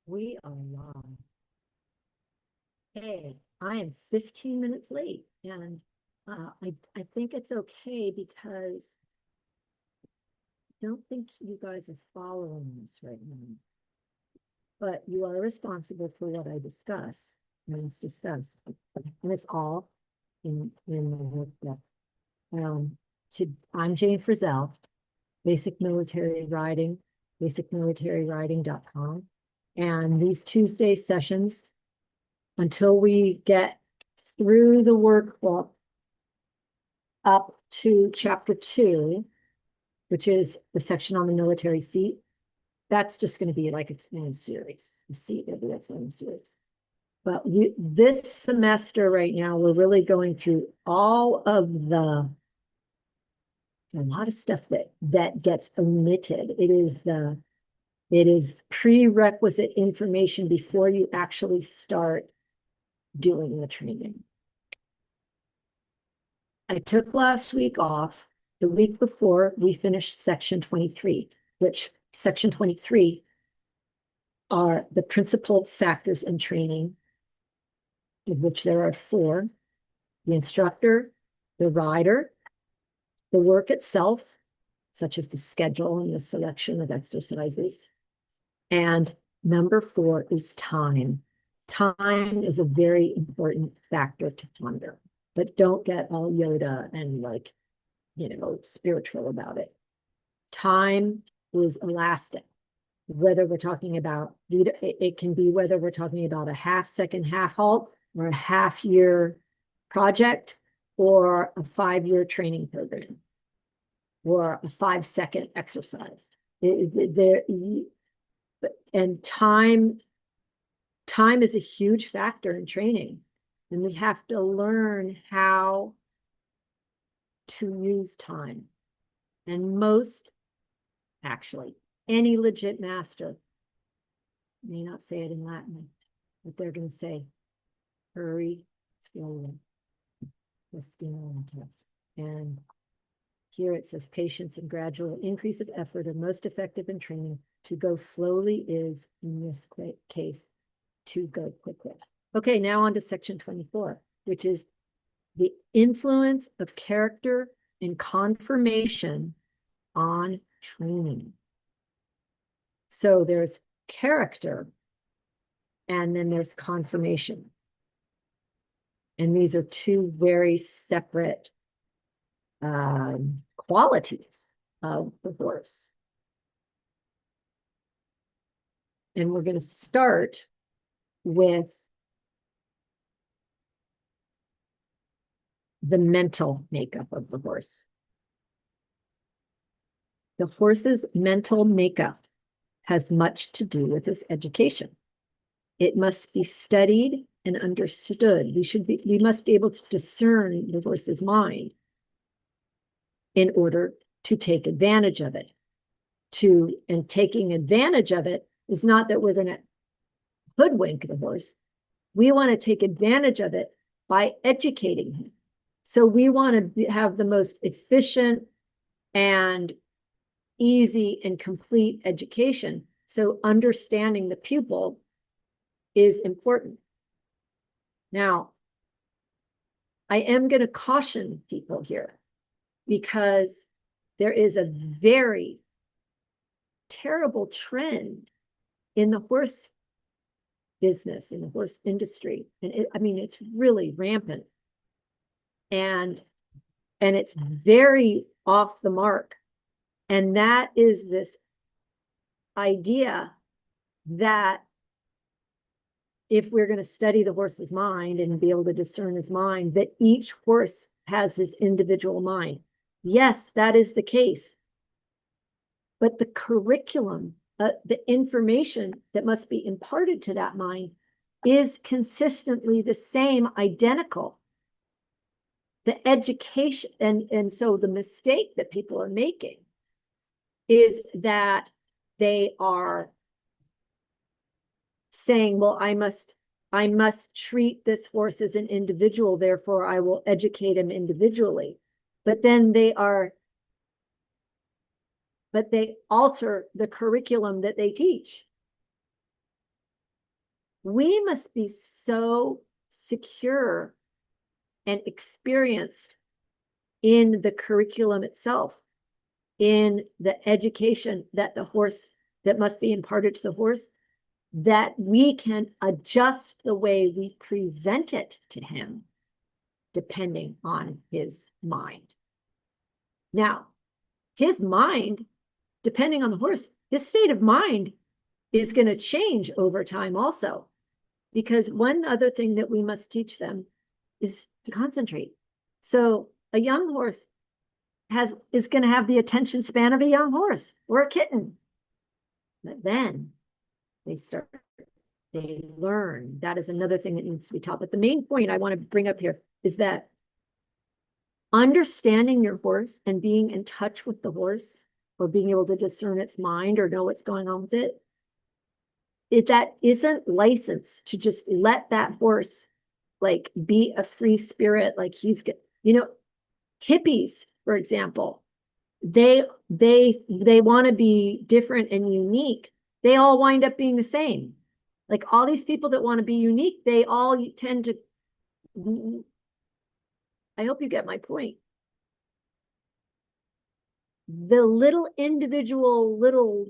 We are live. Hey, I am 15 minutes late, and I think it's okay because I don't think you guys are following this right now. But you are responsible for what I discuss, and it's discussed, and it's all in the workbook. I'm Jane Frizzell, Basic Military Riding, basicmilitaryriding.com. And these Tuesday sessions, until we get through the workbook up to chapter 2, which is the section on the military seat, that's just going to be like its own series. The seat will be its own series. But this semester right now, we're really going through all of a lot of stuff that gets omitted. It is prerequisite information before you actually start doing the training. I took last week off. The week before, we finished section 23, which section 23 are the principal factors in training, of which there are 4: the instructor, the rider, the work itself, such as the schedule and the selection of exercises, and number 4 is time. Time is a very important factor to ponder, but don't get all Yoda and spiritual about it. Time is elastic. Whether we're talking about, it can be whether we're talking about a half-second half halt or a half-year project or a 5-year training program or a 5-second exercise. And time is a huge factor in training, and we have to learn how to use time. And actually, any legit master may not say it in Latin, but they're going to say, hurry slowly. And here it says, patience and gradual increase of effort are most effective in training. To go slowly is, in this case, to go quickly. Okay, now on to section 24, which is the influence of character and conformation on training. So there's character, and then there's conformation. And these are 2 very separate qualities of the horse. And we're going to start with the mental makeup of the horse. The horse's mental makeup has much to do with his education. It must be studied and understood. We must be able to discern the horse's mind in order to take advantage of it. And taking advantage of it is not that we're going to hoodwink the horse. We want to take advantage of it by educating him. So we want to have the most efficient and easy and complete education. So understanding the pupil is important. Now, I am going to caution people here because there is a very terrible trend in the horse business, in the horse industry. And it's really rampant. And it's very off the mark. And that is this idea that if we're going to study the horse's mind and be able to discern his mind, that each horse has his individual mind. Yes, that is the case. But the curriculum, the information that must be imparted to that mind is consistently the same, identical. The education, and so the mistake that people are making is that they are saying, well, I must treat this horse as an individual, therefore I will educate him individually. But then they alter the curriculum that they teach. We must be so secure and experienced in the curriculum itself, in the education that must be imparted to the horse, that we can adjust the way we present it to him, depending on his mind. Now, his mind, depending on the horse, his state of mind is going to change over time also. Because one other thing that we must teach them is to concentrate. So a young horse is going to have the attention span of a young horse or a kitten. But then they learn. That is another thing that needs to be taught. But the main point I want to bring up here is that understanding your horse and being in touch with the horse, or being able to discern its mind or know what's going on with it, that isn't licensed to just let that horse like be a free spirit, like he's good. Hippies, for example, they want to be different and unique. They all wind up being the same. Like all these people that want to be unique, they all tend to, I hope you get my point. The little individual, little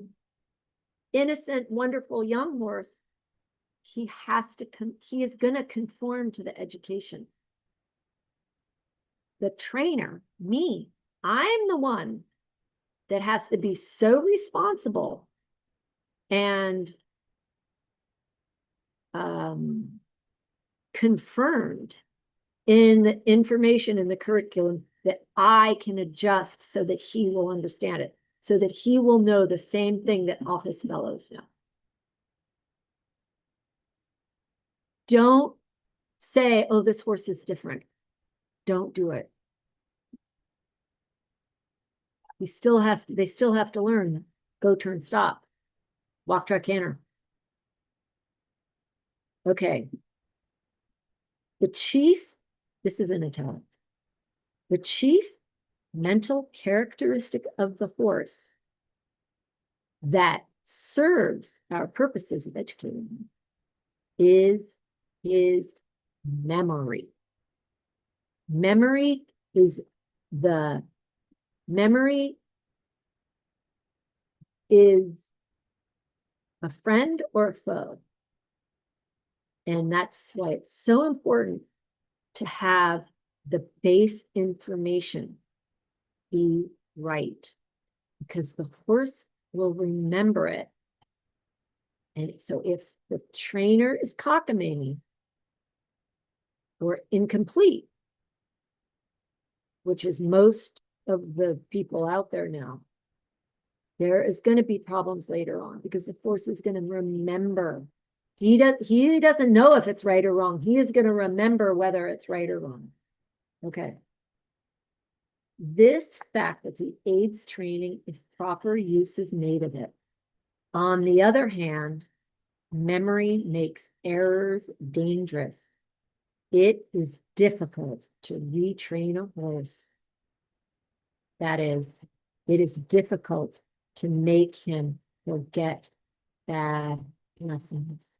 innocent, wonderful young horse, he is going to conform to the education. The trainer, me, I'm the one that has to be so responsible and confirmed in the information in the curriculum that I can adjust so that he will understand it, so that he will know the same thing that all his fellows know. Don't say, oh, this horse is different. Don't do it. They still have to learn go, turn, stop, walk, track, canter. Okay. The chief, this is in italics. The chief mental characteristic of the horse that serves our purposes of educating him is his memory. Memory is a friend or a foe. And that's why it's so important to have the base information be right, because the horse will remember it. And so if the trainer is cockamamie or incomplete, which is most of the people out there now, there is going to be problems later on, because the horse is going to remember. He doesn't know if it's right or wrong. He is going to remember whether it's right or wrong. Okay. This faculty aids training if proper use is made of it. On the other hand, memory makes errors dangerous. It is difficult to retrain a horse. That is, it is difficult to make him forget bad lessons.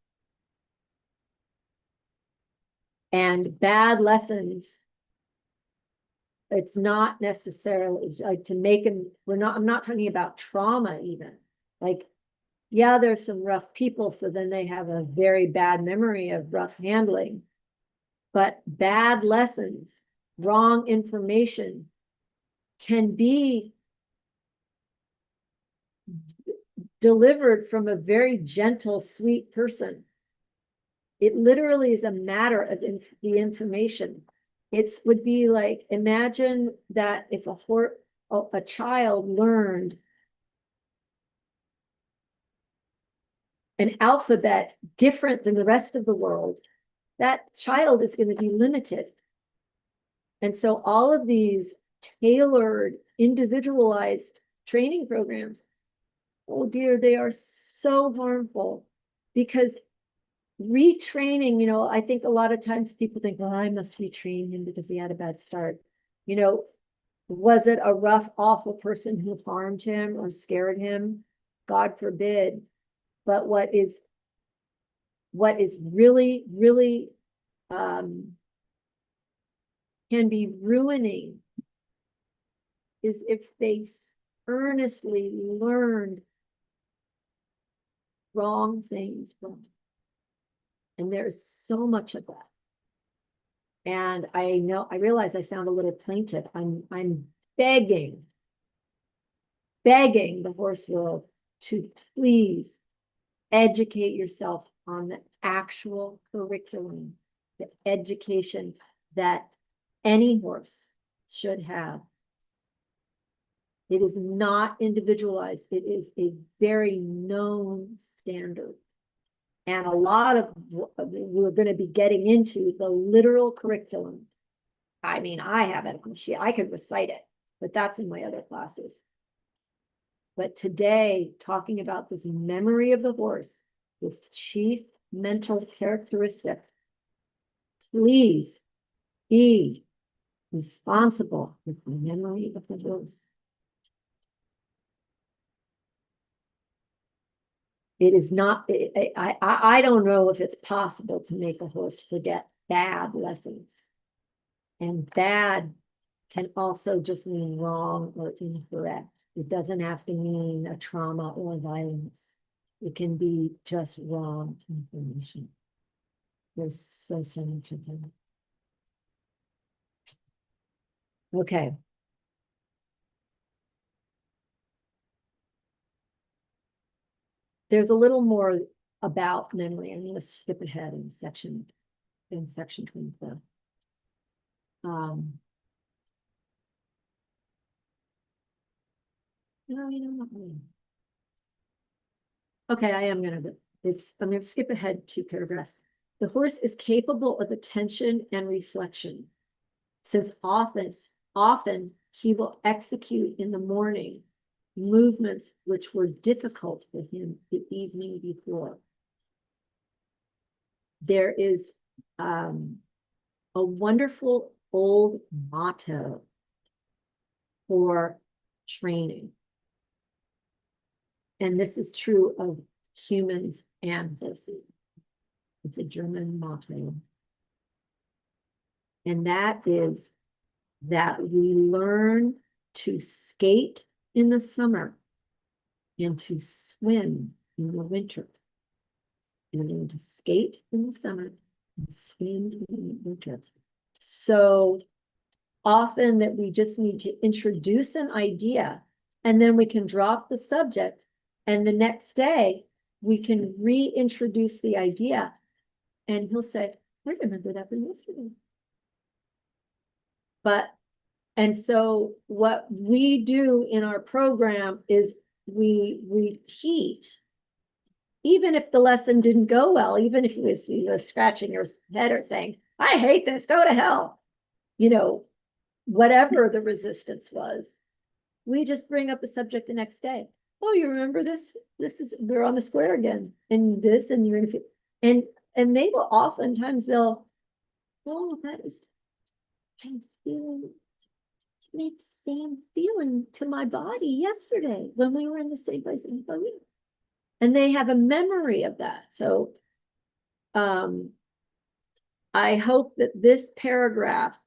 And bad lessons, it's not necessarily like to make him, I'm not talking about trauma even. Like, yeah, there's some rough people, so then they have a very bad memory of rough handling. But bad lessons, wrong information can be delivered from a very gentle, sweet person. It literally is a matter of the information. It would be like, imagine that if a child learned an alphabet different than the rest of the world, that child is going to be limited. And so all of these tailored, individualized training programs, oh dear, they are so harmful, because retraining, I think a lot of times people think, well, I must retrain him because he had a bad start. Was it a rough, awful person who harmed him or scared him? God forbid. But what is what is really, really can be ruining is if they earnestly learned wrong things from. And there's so much of that. And I realize I sound a little plaintive. I'm begging the horse world to please educate yourself on the actual curriculum, the education that any horse should have. It is not individualized. It is a very known standard. And a lot of we're going to be getting into the literal curriculum. I mean, I have it on the sheet. I could recite it, but that's in my other classes. But today, talking about this memory of the horse, this chief mental characteristic, please be responsible with the memory of the horse. It is not, I don't know if it's possible to make a horse forget bad lessons. And bad can also just mean wrong or incorrect. It doesn't have to mean a trauma or violence. It can be just wrong information. There's so much of them. Okay. There's a little more about memory. I'm going to skip ahead in section 24. No, you know what? Okay, I'm going to skip ahead 2 paragraphs. The horse is capable of attention and reflection, since often he will execute in the morning movements which were difficult for him the evening before. There is a wonderful old motto for training. And this is true of humans and horses. It's a German motto. And that is that we learn to skate in the summer and to swim in the winter. We learn to skate in the summer and swim in the winter. So often that we just need to introduce an idea and then we can drop the subject, and the next day we can reintroduce the idea and he'll say, I remember that from yesterday. And so what we do in our program is we repeat, even if the lesson didn't go well, even if you were scratching your head or saying, I hate this, go to hell, whatever the resistance was, we just bring up the subject the next day. Oh, you remember this? We're on the square again, and this, and you're in, and they will oftentimes oh, I'm feeling, it made the same feeling to my body yesterday when we were in the same place in the week. And they have a memory of that. So I hope that this paragraph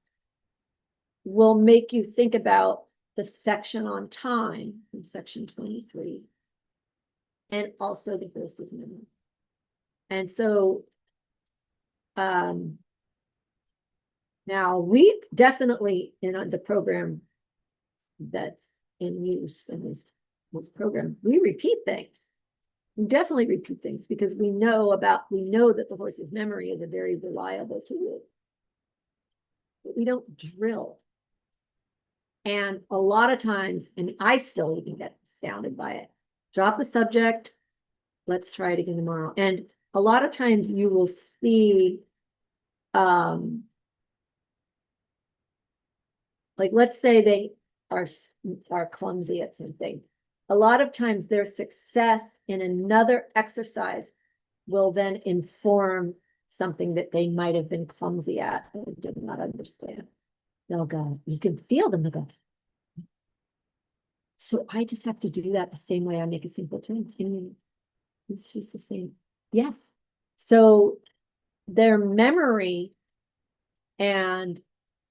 will make you think about the section on time in section 23 and also the horse's memory. And so now we definitely in the program that's in use in this program, we repeat things. We definitely repeat things because we know that the horse's memory is a very reliable tool. But we don't drill. And a lot of times, and I still even get astounded by it. Drop the subject, let's try it again tomorrow. And a lot of times you will see, like let's say they are clumsy at something. A lot of times their success in another exercise will then inform something that they might have been clumsy at or did not understand. They'll go, you can feel them, they'll go. So I just have to do that the same way I make a simple turn. It's just the same. Yes, So their memory and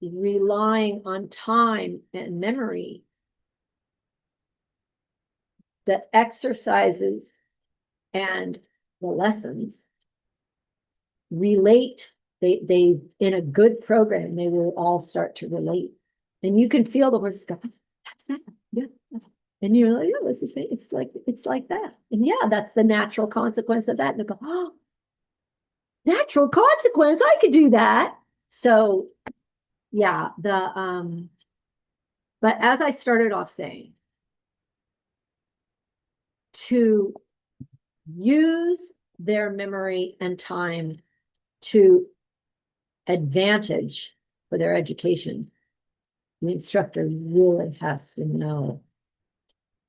relying on time and memory, the exercises and the lessons relate. They in a good program, they will all start to relate. And you can feel the horses go, that's that. Yeah. And you're like, yeah, this is it. It's like that. And yeah, that's the natural consequence of that. And they go, oh, natural consequence, I could do that. So yeah, but as I started off saying, to use their memory and time to advantage for their education, the instructor really has to know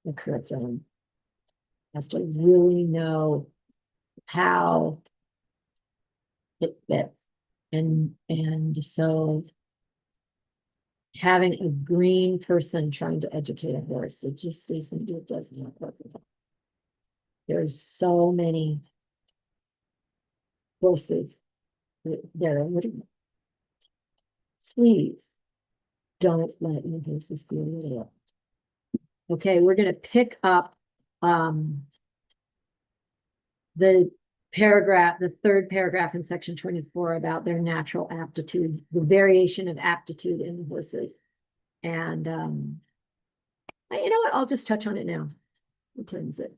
the curriculum, has to really know how it fits. And so having a green person trying to educate a horse, it just isn't, it doesn't work. There's so many horses that are little. Please don't let your horses be little. Okay, we're going to pick up the paragraph, the third paragraph in section 24 about their natural aptitude, the variation of aptitude in the horses. And you know what? I'll just touch on it now. What time is it?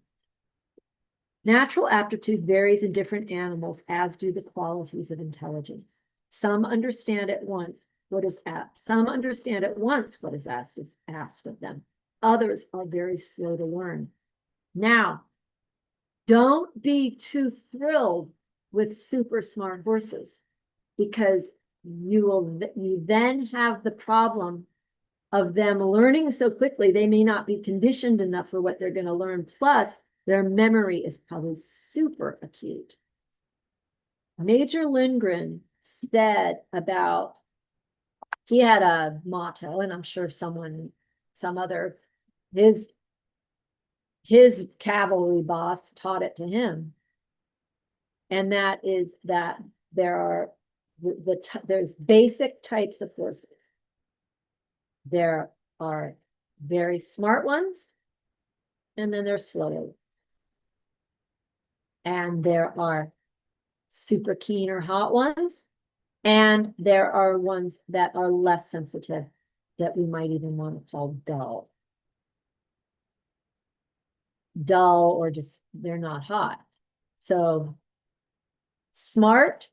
Natural aptitude varies in different animals, as do the qualities of intelligence. Some understand at once what is asked. Some understand at once what is asked of them. Others are very slow to learn. Now, don't be too thrilled with super smart horses, because you then have the problem of them learning so quickly, they may not be conditioned enough for what they're going to learn. Plus, their memory is probably super acute. Major Lindgren said about, he had a motto, and I'm sure some other, his cavalry boss taught it to him. And that is that there's basic types of horses. There are very smart ones, and then there's slower ones. And there are super keen or hot ones, and there are ones that are less sensitive, that we might even want to call dull. Dull, or just they're not hot. So smart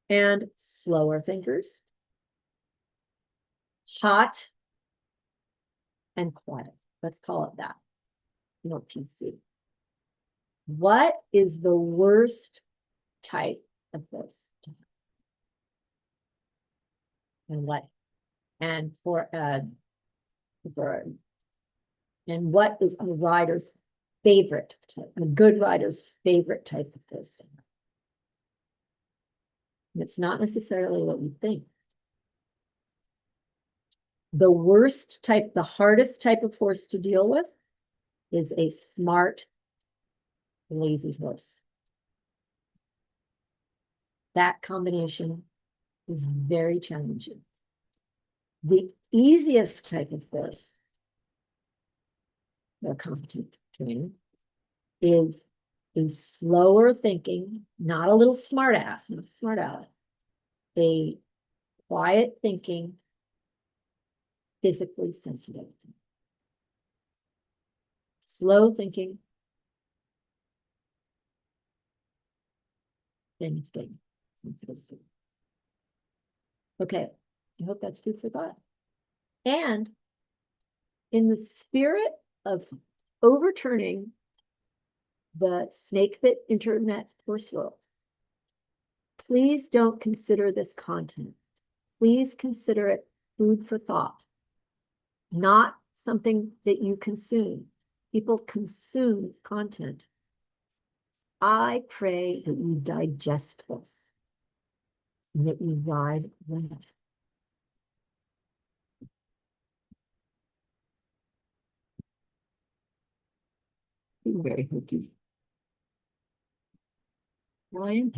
and slower thinkers, hot and quiet. Let's call it that. No PC. What is the worst type of horse? And what? And for and what is a rider's favorite type, a good rider's favorite type of horse? It's not necessarily what we think. The worst type, the hardest type of horse to deal with is a smart, lazy horse. That combination is very challenging. The easiest type of horse, they're competent training, is a slower thinking, not a little smart ass, not smart aleck, a quiet thinking, physically sensitive. Slow thinking, then it's big, sensitive. Okay, I hope that's food for thought. And in the spirit of overturning the snake bit internet horse world, please don't consider this content. Please consider it food for thought, not something that you consume. People consume content. I pray that you digest this and that you ride with it. Very hokey. Ryan?